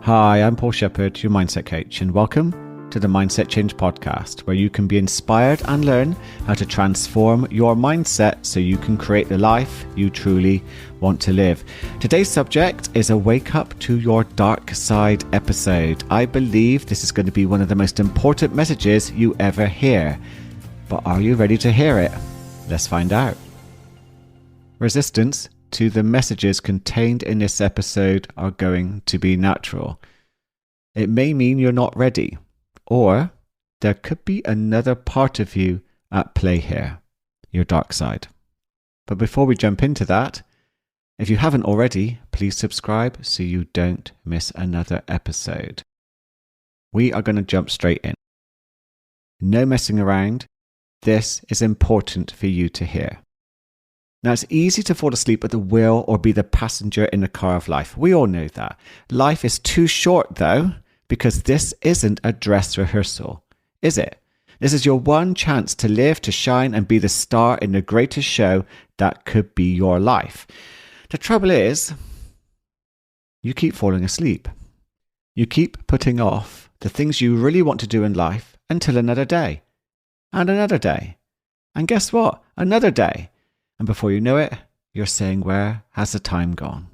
Hi, I'm Paul Shepherd, your mindset coach, and welcome to the Mindset Change podcast, where you can be inspired and learn how to transform your mindset so you can create the life you truly want to live. Today's subject is a wake up to your dark side episode. I believe this is going to be one of the most important messages you ever hear. But are you ready to hear it? Let's find out. Resistance to the messages contained in this episode are going to be natural. It may mean you're not ready, or there could be another part of you at play here, your dark side. But before we jump into that, if you haven't already, please subscribe so you don't miss another episode. We are going to jump straight in. No messing around. This is important for you to hear. Now, it's easy to fall asleep at the wheel or be the passenger in the car of life. We all know that. Life is too short, though, because this isn't a dress rehearsal, is it? This is your one chance to live, to shine, and be the star in the greatest show that could be your life. The trouble is, you keep falling asleep. You keep putting off the things you really want to do in life until another day, and another day. And guess what? Another day. And before you know it, you're saying, where has the time gone?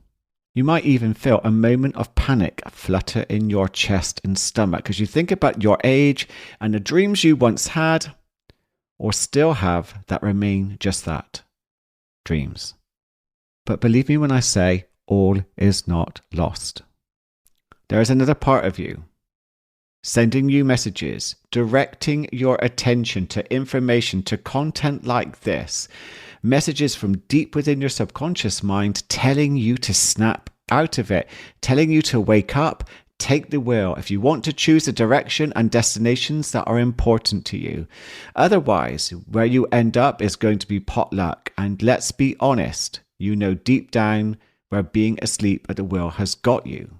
You might even feel a moment of panic flutter in your chest and stomach as you think about your age and the dreams you once had or still have that remain just that, dreams. But believe me when I say all is not lost. There is another part of you sending you messages, directing your attention to information, to content like this. Messages from deep within your subconscious mind telling you to snap out of it, telling you to wake up, take the wheel if you want to choose a direction and destinations that are important to you. Otherwise, where you end up is going to be potluck. And let's be honest, you know deep down where being asleep at the wheel has got you.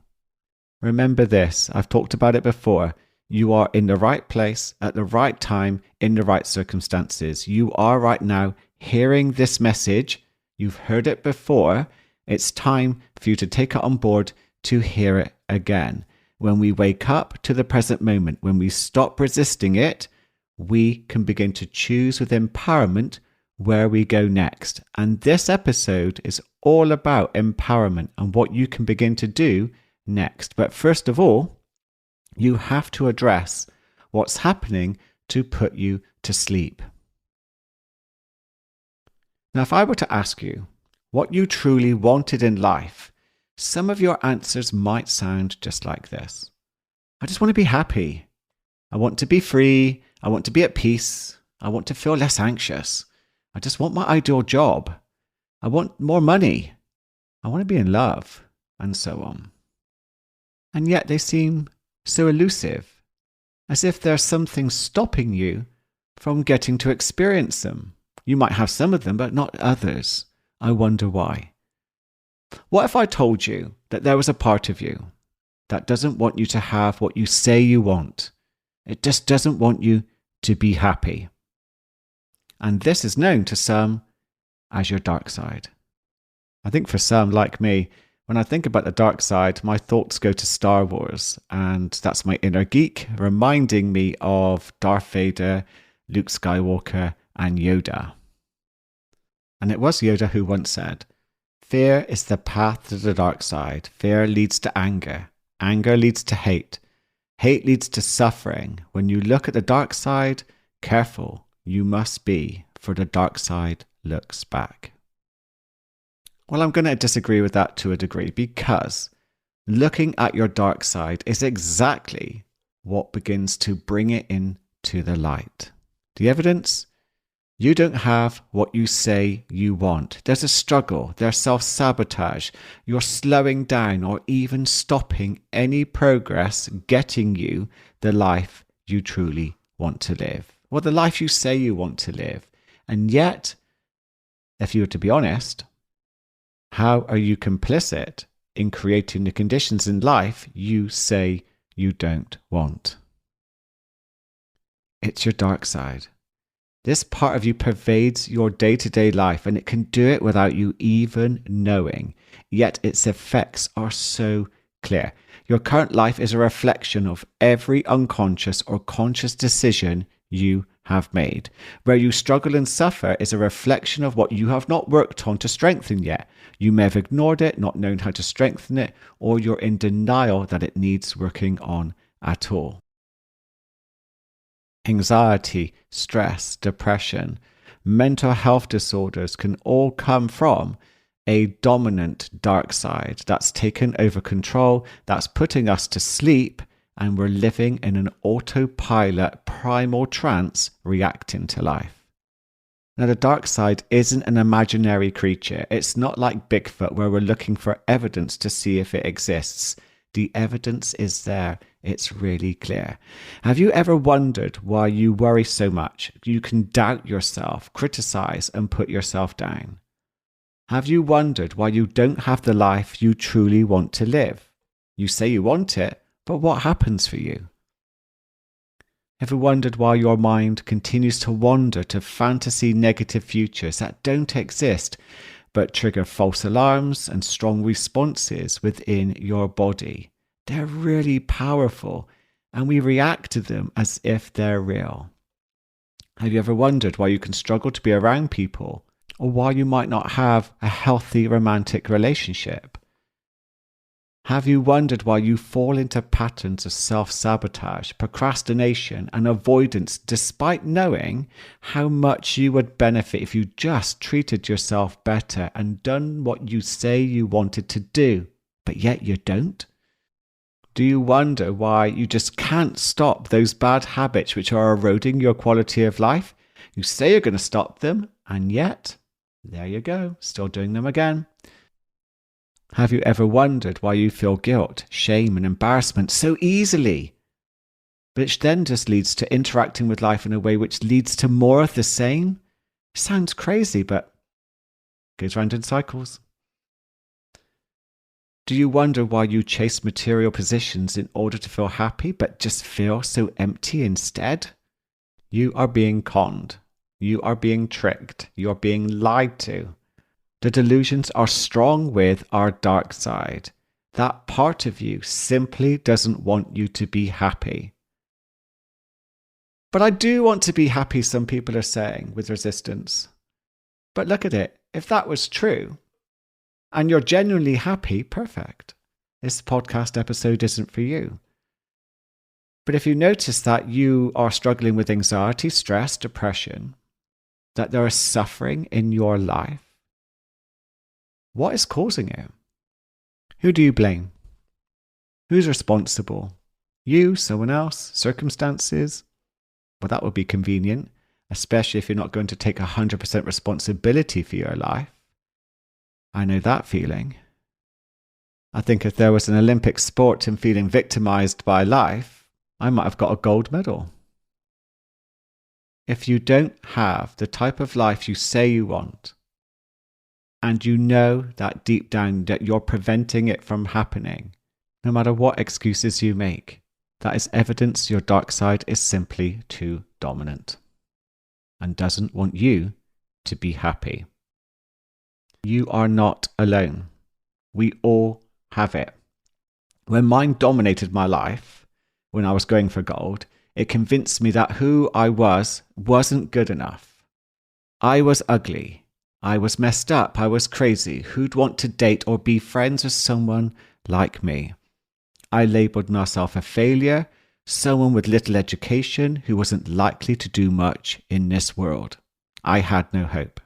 Remember this, I've talked about it before. You are in the right place at the right time in the right circumstances. You are right now hearing this message. You've heard it before. It's time for you to take it on board to hear it again. When we wake up to the present moment, when we stop resisting it, we can begin to choose with empowerment where we go next. And this episode is all about empowerment and what you can begin to do next. But first of all, you have to address what's happening to put you to sleep. Now, if I were to ask you what you truly wanted in life, some of your answers might sound just like this. I just want to be happy. I want to be free. I want to be at peace. I want to feel less anxious. I just want my ideal job. I want more money. I want to be in love, and so on. And yet they seem so elusive, as if there's something stopping you from getting to experience them. You might have some of them, but not others. I wonder why. What if I told you that there was a part of you that doesn't want you to have what you say you want? It just doesn't want you to be happy. And this is known to some as your dark side. I think for some, like me, when I think about the dark side, my thoughts go to Star Wars, and that's my inner geek, reminding me of Darth Vader, Luke Skywalker, and Yoda. And it was Yoda who once said, "Fear is the path to the dark side. Fear leads to anger. Anger leads to hate. Hate leads to suffering. When you look at the dark side, careful you must be, for the dark side looks back." Well, I'm going to disagree with that to a degree, because looking at your dark side is exactly what begins to bring it into the light. The evidence? You don't have what you say you want. There's a struggle. There's self-sabotage. You're slowing down or even stopping any progress getting you the life you truly want to live, or the life you say you want to live. And yet, if you were to be honest, how are you complicit in creating the conditions in life you say you don't want? It's your dark side. This part of you pervades your day-to-day life, and it can do it without you even knowing. Yet its effects are so clear. Your current life is a reflection of every unconscious or conscious decision you have made. Where you struggle and suffer is a reflection of what you have not worked on to strengthen yet. You may have ignored it, not known how to strengthen it, or you're in denial that it needs working on at all. Anxiety, stress, depression, mental health disorders can all come from a dominant dark side that's taken over control, that's putting us to sleep, and we're living in an autopilot primal trance reacting to life. Now, the dark side isn't an imaginary creature. It's not like Bigfoot where we're looking for evidence to see if it exists. The evidence is there. It's really clear. Have you ever wondered why you worry so much? You can doubt yourself, criticize, and put yourself down. Have you wondered why you don't have the life you truly want to live? You say you want it, but what happens for you? Ever wondered why your mind continues to wander to fantasy negative futures that don't exist, but trigger false alarms and strong responses within your body? They're really powerful, and we react to them as if they're real. Have you ever wondered why you can struggle to be around people, or why you might not have a healthy romantic relationship? Have you wondered why you fall into patterns of self-sabotage, procrastination, and avoidance despite knowing how much you would benefit if you just treated yourself better and done what you say you wanted to do, but yet you don't? Do you wonder why you just can't stop those bad habits which are eroding your quality of life? You say you're going to stop them, and yet, there you go, still doing them again. Have you ever wondered why you feel guilt, shame, and embarrassment so easily? Which then just leads to interacting with life in a way which leads to more of the same? Sounds crazy, but goes round in cycles. Do you wonder why you chase material positions in order to feel happy, but just feel so empty instead? You are being conned. You are being tricked. You are being lied to. The delusions are strong with our dark side. That part of you simply doesn't want you to be happy. But I do want to be happy, some people are saying, with resistance. But look at it. If that was true, and you're genuinely happy, perfect. This podcast episode isn't for you. But if you notice that you are struggling with anxiety, stress, depression, that there is suffering in your life, what is causing it? Who do you blame? Who's responsible? You, someone else, circumstances? Well, that would be convenient, especially if you're not going to take 100% responsibility for your life. I know that feeling. I think if there was an Olympic sport in feeling victimized by life, I might have got a gold medal. If you don't have the type of life you say you want, and you know that deep down that you're preventing it from happening, no matter what excuses you make, that is evidence your dark side is simply too dominant and doesn't want you to be happy. You are not alone. We all have it. When mine dominated my life, when I was going for gold, it convinced me that who I wasn't good enough. I was ugly. I was messed up. I was crazy. Who'd want to date or be friends with someone like me? I labeled myself a failure, someone with little education who wasn't likely to do much in this world. I had no hope.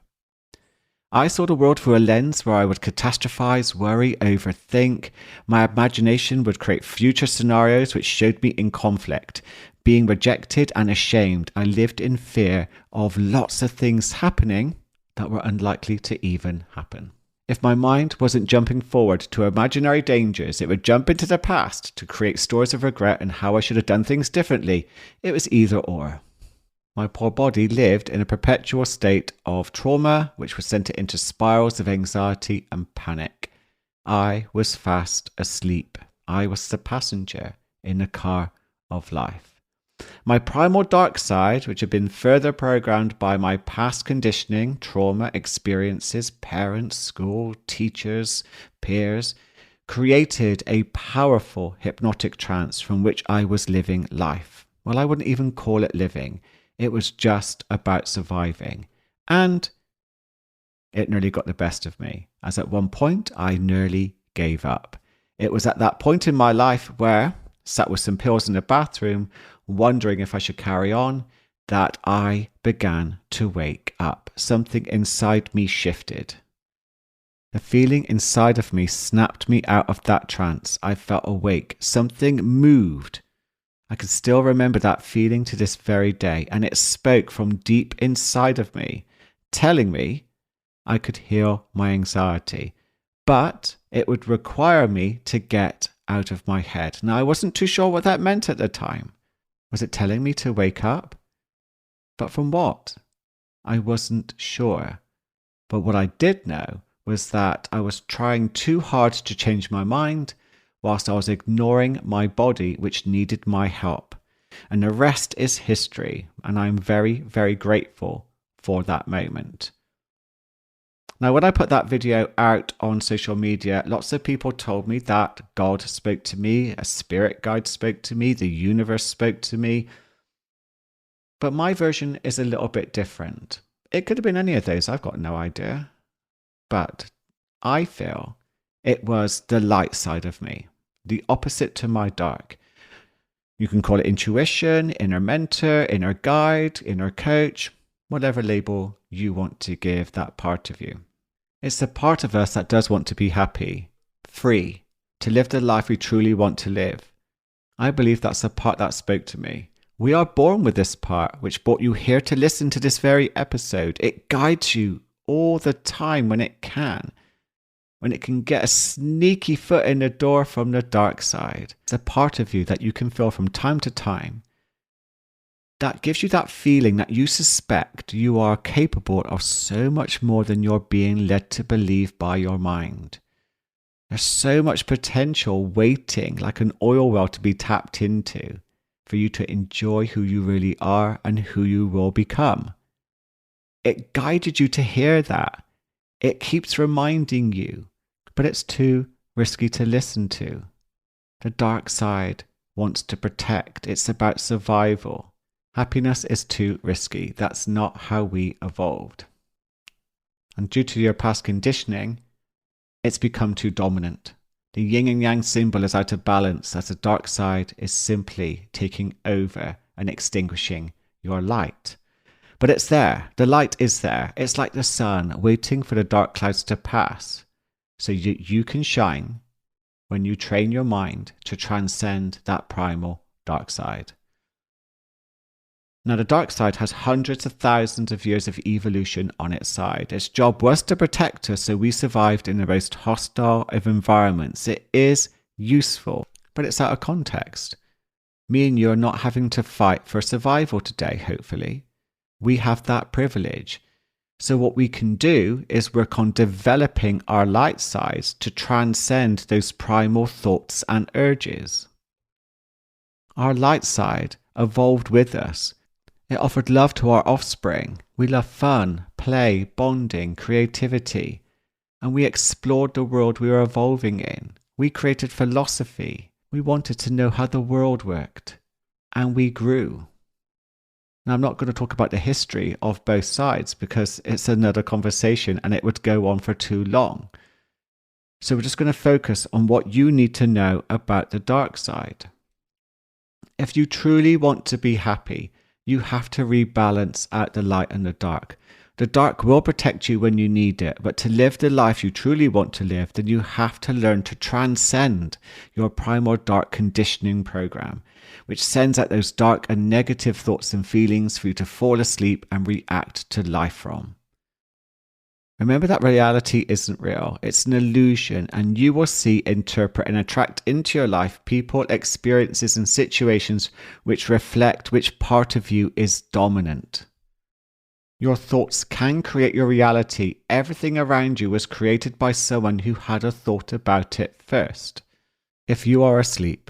I saw the world through a lens where I would catastrophize, worry, overthink. My imagination would create future scenarios which showed me in conflict, being rejected and ashamed. I lived in fear of lots of things happening that were unlikely to even happen. If my mind wasn't jumping forward to imaginary dangers, it would jump into the past to create stories of regret and how I should have done things differently. It was either or. My poor body lived in a perpetual state of trauma, which was sent it into spirals of anxiety and panic. I was fast asleep. I was the passenger in a car of life. My primal dark side, which had been further programmed by my past conditioning, trauma, experiences, parents, school, teachers, peers, created a powerful hypnotic trance from which I was living life. Well, I wouldn't even call it living. It was just about surviving. And it nearly got the best of me, as at one point I nearly gave up. It was at that point in my life where, sat with some pills in the bathroom, wondering if I should carry on, that I began to wake up. Something inside me shifted. The feeling inside of me snapped me out of that trance. I felt awake. Something moved. I can still remember that feeling to this very day, and it spoke from deep inside of me, telling me I could heal my anxiety, but it would require me to get out of my head. Now, I wasn't too sure what that meant at the time. Was it telling me to wake up? But from what? I wasn't sure. But what I did know was that I was trying too hard to change my mind, whilst I was ignoring my body, which needed my help. And the rest is history, and I'm very, very grateful for that moment. Now, when I put that video out on social media, lots of people told me that God spoke to me, a spirit guide spoke to me, the universe spoke to me. But my version is a little bit different. It could have been any of those, I've got no idea. But I feel it was the light side of me, the opposite to my dark. You can call it intuition, inner mentor, inner guide, inner coach, whatever label you want to give that part of you. It's the part of us that does want to be happy, free, to live the life we truly want to live. I believe that's the part that spoke to me. We are born with this part, which brought you here to listen to this very episode. It guides you all the time when it can get a sneaky foot in the door from the dark side. It's a part of you that you can feel from time to time that gives you that feeling that you suspect you are capable of so much more than you're being led to believe by your mind. There's so much potential waiting like an oil well to be tapped into for you to enjoy who you really are and who you will become. It guided you to hear that. It keeps reminding you, but it's too risky to listen to. The dark side wants to protect. It's about survival. Happiness is too risky. That's not how we evolved. And due to your past conditioning, it's become too dominant. The yin and yang symbol is out of balance as the dark side is simply taking over and extinguishing your light. But it's there. The light is there. It's like the sun waiting for the dark clouds to pass so you can shine when you train your mind to transcend that primal dark side. Now, the dark side has hundreds of thousands of years of evolution on its side. Its job was to protect us so we survived in the most hostile of environments. It is useful, but it's out of context. Me and you are not having to fight for survival today, hopefully. We have that privilege. So what we can do is work on developing our light sides to transcend those primal thoughts and urges. Our light side evolved with us. It offered love to our offspring. We love fun, play, bonding, creativity. And we explored the world we were evolving in. We created philosophy. We wanted to know how the world worked. And we grew. Now, I'm not going to talk about the history of both sides because it's another conversation and it would go on for too long. So we're just going to focus on what you need to know about the dark side. If you truly want to be happy, you have to rebalance out the light and the dark. The dark will protect you when you need it, but to live the life you truly want to live, then you have to learn to transcend your primal dark conditioning program, which sends out those dark and negative thoughts and feelings for you to fall asleep and react to life from. Remember that reality isn't real. It's an illusion, and you will see, interpret, and attract into your life people, experiences, and situations which reflect which part of you is dominant. Your thoughts can create your reality. Everything around you was created by someone who had a thought about it first. If you are asleep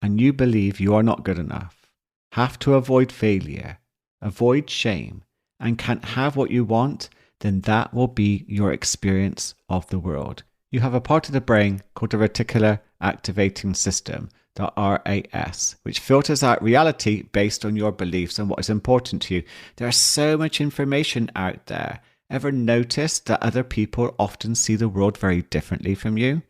and you believe you are not good enough, have to avoid failure, avoid shame, and can't have what you want, then that will be your experience of the world. You have a part of the brain called the reticular activating system, the RAS, which filters out reality based on your beliefs and what is important to you. There's so much information out there. Ever notice that other people often see the world very differently from you?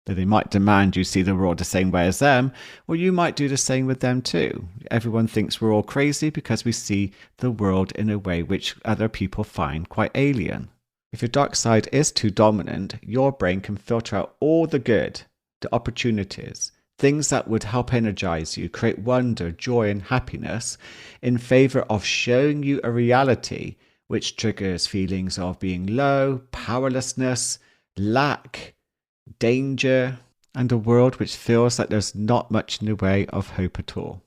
That they might demand you see the world the same way as them, or you might do the same with them too. Everyone thinks we're all crazy because we see the world in a way which other people find quite alien. If your dark side is too dominant, your brain can filter out all the good, the opportunities, things that would help energize you, create wonder, joy, and happiness, in favor of showing you a reality which triggers feelings of being low, powerlessness, lack, danger, and a world which feels like there's not much in the way of hope at all.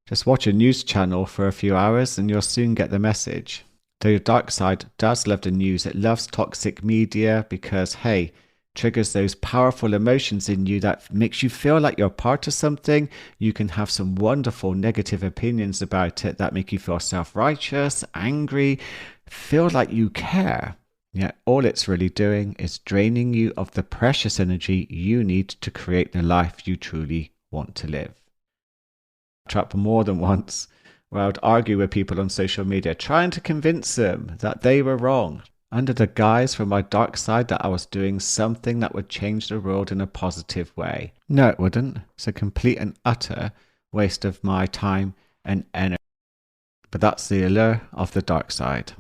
Just watch a news channel for a few hours and you'll soon get the message. Though your dark side does love the news, it loves toxic media because, hey, triggers those powerful emotions in you that makes you feel like you're part of something. You can have some wonderful negative opinions about it that make you feel self-righteous, angry, feel like you care. Yet all it's really doing is draining you of the precious energy you need to create the life you truly want to live. Trapped more than once where I would argue with people on social media, trying to convince them that they were wrong, under the guise from my dark side that I was doing something that would change the world in a positive way. No, it wouldn't. It's a complete and utter waste of my time and energy. But that's the allure of the dark side.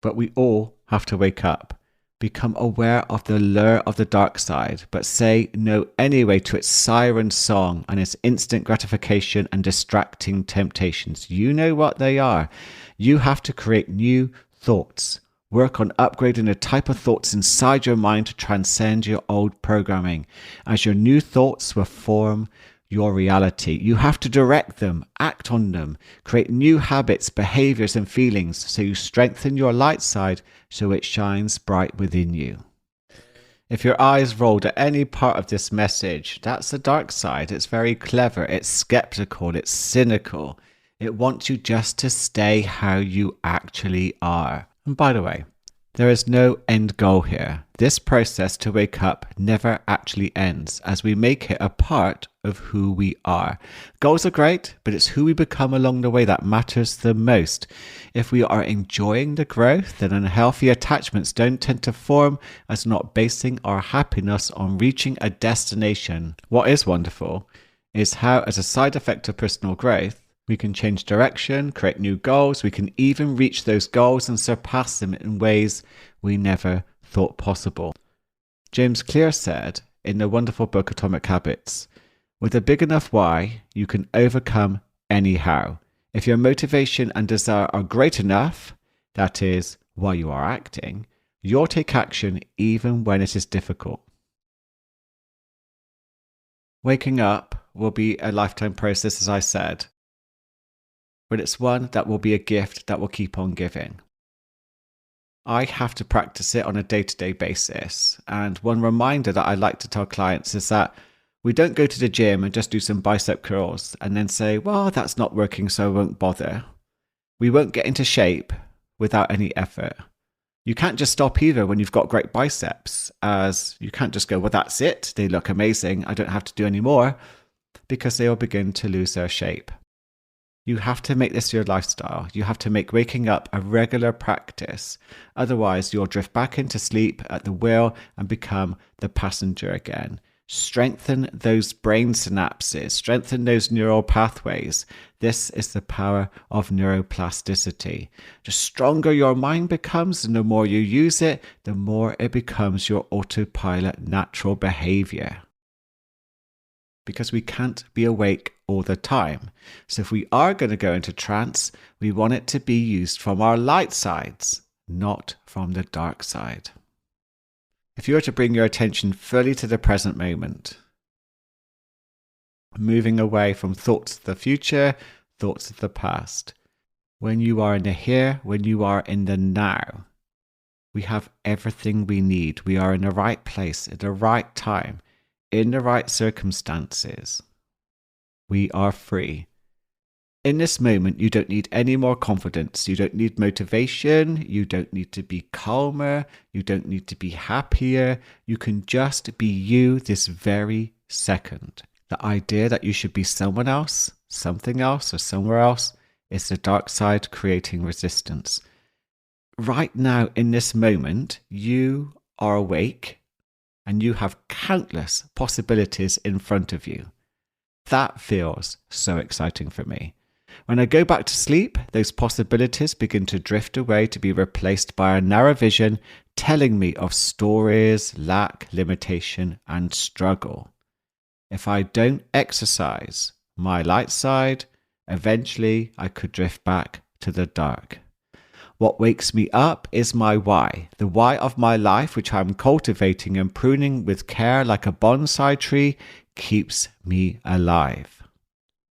But we all have to wake up, become aware of the lure of the dark side, but say no anyway to its siren song and its instant gratification and distracting temptations. You know what they are. You have to create new thoughts. Work on upgrading the type of thoughts inside your mind to transcend your old programming, as your new thoughts will form your reality. You have to direct them, act on them, create new habits, behaviors, and feelings so you strengthen your light side so it shines bright within you. If your eyes rolled at any part of this message, that's the dark side. It's very clever, it's skeptical, it's cynical. It wants you just to stay how you actually are. And by the way, there is no end goal here. This process to wake up never actually ends, as we make it a part of who we are. Goals are great, but it's who we become along the way that matters the most. If we are enjoying the growth, then unhealthy attachments don't tend to form, as not basing our happiness on reaching a destination. What is wonderful is how, as a side effect of personal growth, we can change direction, create new goals. We can even reach those goals and surpass them in ways we never thought possible. James Clear said in the wonderful book Atomic Habits, with a big enough why, you can overcome any how. If your motivation and desire are great enough, that is, why you are acting, you'll take action even when it is difficult. Waking up will be a lifetime process, as I said, but it's one that will be a gift that will keep on giving. I have to practice it on a day-to-day basis. And one reminder that I like to tell clients is that we don't go to the gym and just do some bicep curls and then say, well, that's not working, so I won't bother. We won't get into shape without any effort. You can't just stop either when you've got great biceps, as you can't just go, well, that's it. They look amazing. I don't have to do any more, because they will begin to lose their shape. You have to make this your lifestyle. You have to make waking up a regular practice. Otherwise, you'll drift back into sleep at the wheel and become the passenger again. Strengthen those brain synapses. Strengthen those neural pathways. This is the power of neuroplasticity. The stronger your mind becomes and the more you use it, the more it becomes your autopilot natural behavior. Because we can't be awake all the time. So if we are going to go into trance, we want it to be used from our light sides, not from the dark side. If you were to bring your attention fully to the present moment, moving away from thoughts of the future, thoughts of the past, when you are in the here, when you are in the now, we have everything we need. We are in the right place at the right time, in the right circumstances. We are free. In this moment, you don't need any more confidence. You don't need motivation. You don't need to be calmer. You don't need to be happier. You can just be you this very second. The idea that you should be someone else, something else, or somewhere else is the dark side creating resistance. Right now, in this moment, you are awake and you have countless possibilities in front of you. That feels so exciting for me. When I go back to sleep, those possibilities begin to drift away to be replaced by a narrow vision telling me of stories, lack, limitation, and struggle. If I don't exercise my light side, eventually I could drift back to the dark. What wakes me up is my why, the why of my life, which I'm cultivating and pruning with care like a bonsai tree, keeps me alive.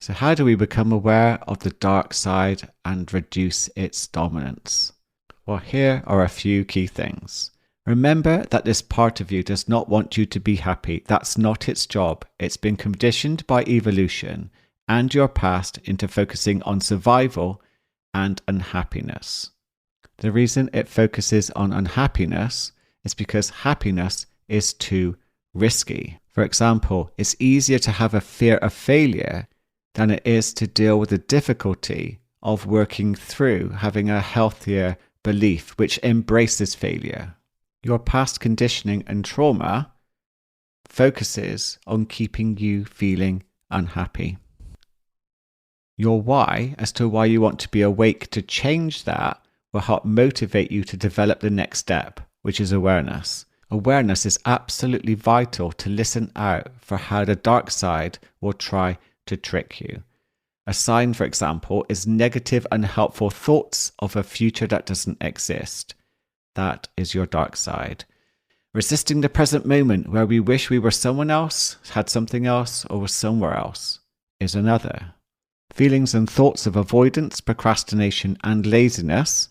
So how do we become aware of the dark side and reduce its dominance? Well, here are a few key things. Remember that this part of you does not want you to be happy. That's not its job. It's been conditioned by evolution and your past into focusing on survival and unhappiness. The reason it focuses on unhappiness is because happiness is too risky. For example, it's easier to have a fear of failure than it is to deal with the difficulty of working through having a healthier belief which embraces failure. Your past conditioning and trauma focuses on keeping you feeling unhappy. Your why as to why you want to be awake to change that will help motivate you to develop the next step, which is awareness. Awareness is absolutely vital to listen out for how the dark side will try to trick you. A sign, for example, is negative, unhelpful thoughts of a future that doesn't exist. That is your dark side. Resisting the present moment where we wish we were someone else, had something else, or was somewhere else is another. Feelings and thoughts of avoidance, procrastination, and laziness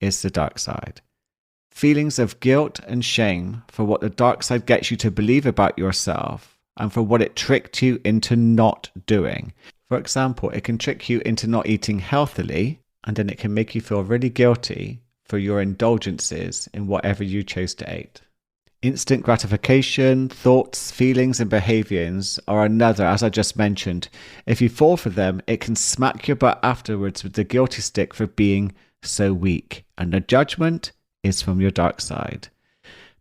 is the dark side. Feelings of guilt and shame for what the dark side gets you to believe about yourself and for what it tricked you into not doing. For example, it can trick you into not eating healthily, and then it can make you feel really guilty for your indulgences in whatever you chose to eat. Instant gratification, thoughts, feelings, and behaviors are another, as I just mentioned. If you fall for them, it can smack your butt afterwards with the guilty stick for being so weak, and the judgment is from your dark side.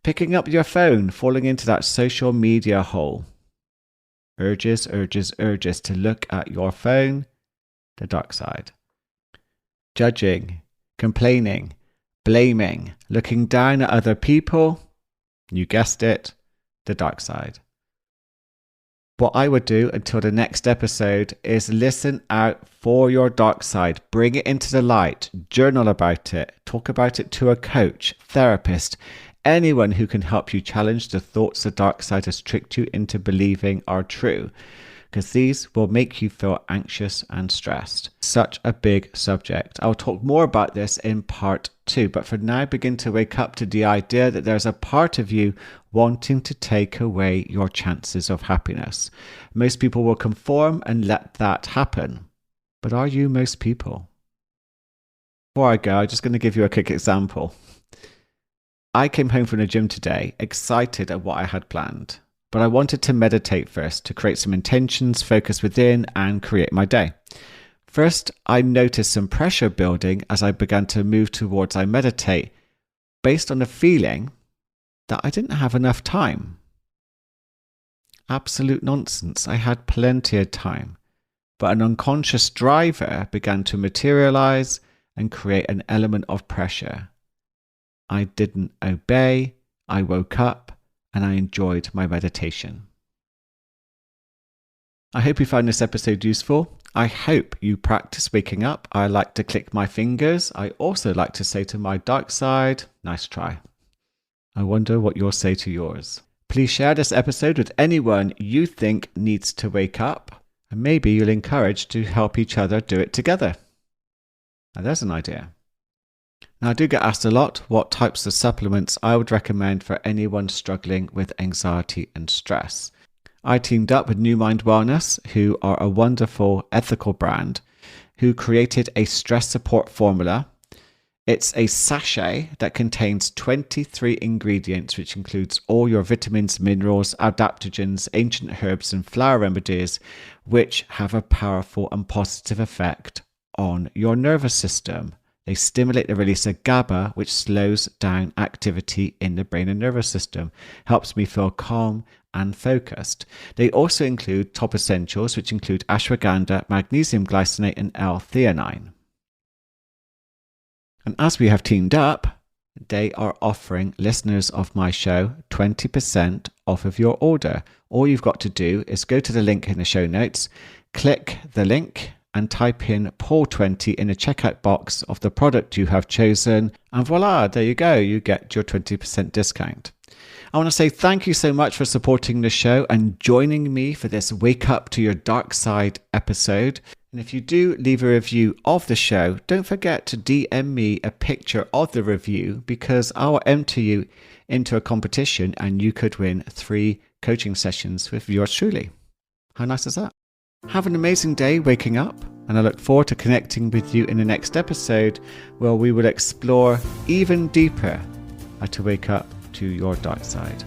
Picking up your phone, falling into that social media hole. Urges to look at your phone, the dark side. Judging, complaining, blaming, looking down at other people, you guessed it, the dark side. What I would do until the next episode is listen out for your dark side. Bring it into the light. Journal about it. Talk about it to a coach, therapist, anyone who can help you challenge the thoughts the dark side has tricked you into believing are true, because these will make you feel anxious and stressed. Such a big subject. I'll talk more about this in part 2, but for now, begin to wake up to the idea that there's a part of you wanting to take away your chances of happiness. Most people will conform and let that happen. But are you most people? Before I go, I'm just going to give you a quick example. I came home from the gym today, excited at what I had planned. But I wanted to meditate first to create some intentions, focus within, and create my day. First, I noticed some pressure building as I began to move towards I meditate, based on the feeling that I didn't have enough time. Absolute nonsense. I had plenty of time. But an unconscious driver began to materialize and create an element of pressure. I didn't obey. I woke up and I enjoyed my meditation. I hope you found this episode useful. I hope you practice waking up. I like to click my fingers. I also like to say to my dark side, nice try. I wonder what you'll say to yours. Please share this episode with anyone you think needs to wake up, and maybe you'll encourage to help each other do it together. Now there's an idea. Now I do get asked a lot what types of supplements I would recommend for anyone struggling with anxiety and stress. I teamed up with New Mind Wellness, who are a wonderful ethical brand, who created a stress support formula. It's a sachet that contains 23 ingredients, which includes all your vitamins, minerals, adaptogens, ancient herbs, and flower remedies, which have a powerful and positive effect on your nervous system. They stimulate the release of GABA, which slows down activity in the brain and nervous system, helps me feel calm and focused. They also include top essentials, which include ashwagandha, magnesium glycinate, and L-theanine. And as we have teamed up, they are offering listeners of my show 20% off of your order. All you've got to do is go to the link in the show notes, click the link and type in Paul20 in the checkout box of the product you have chosen. And voila, there you go. You get your 20% discount. I want to say thank you so much for supporting the show and joining me for this Wake Up to Your Dark Side episode. And if you do leave a review of the show, don't forget to DM me a picture of the review, because I'll enter you into a competition and you could win 3 coaching sessions with yours truly. How nice is that? Have an amazing day waking up, and I look forward to connecting with you in the next episode, where we will explore even deeper how to wake up to your dark side.